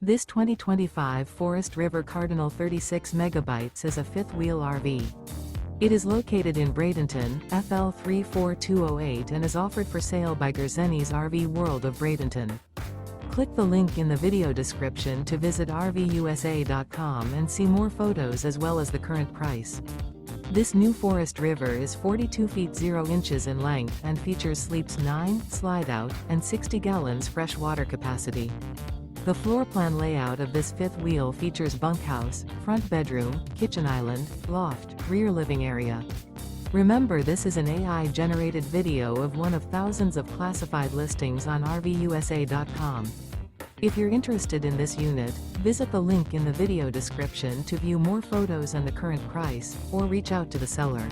This 2025 Forest River Cardinal 36 megabytes is a fifth-wheel RV. It is located in Bradenton, FL 34208 and is offered for sale by Gerzeny's RV World of Bradenton. Click the link in the video description to visit RVUSA.com and see more photos as well as the current price. This new Forest River is 42 feet 0 inches in length and features sleeps 9, slide-out, and 60 gallons fresh water capacity. The floor plan layout of this fifth wheel features bunkhouse, front bedroom, kitchen island, loft, rear living area. Remember, this is an AI-generated video of one of thousands of classified listings on RVUSA.com. If you're interested in this unit, visit the link in the video description to view more photos and the current price, or reach out to the seller.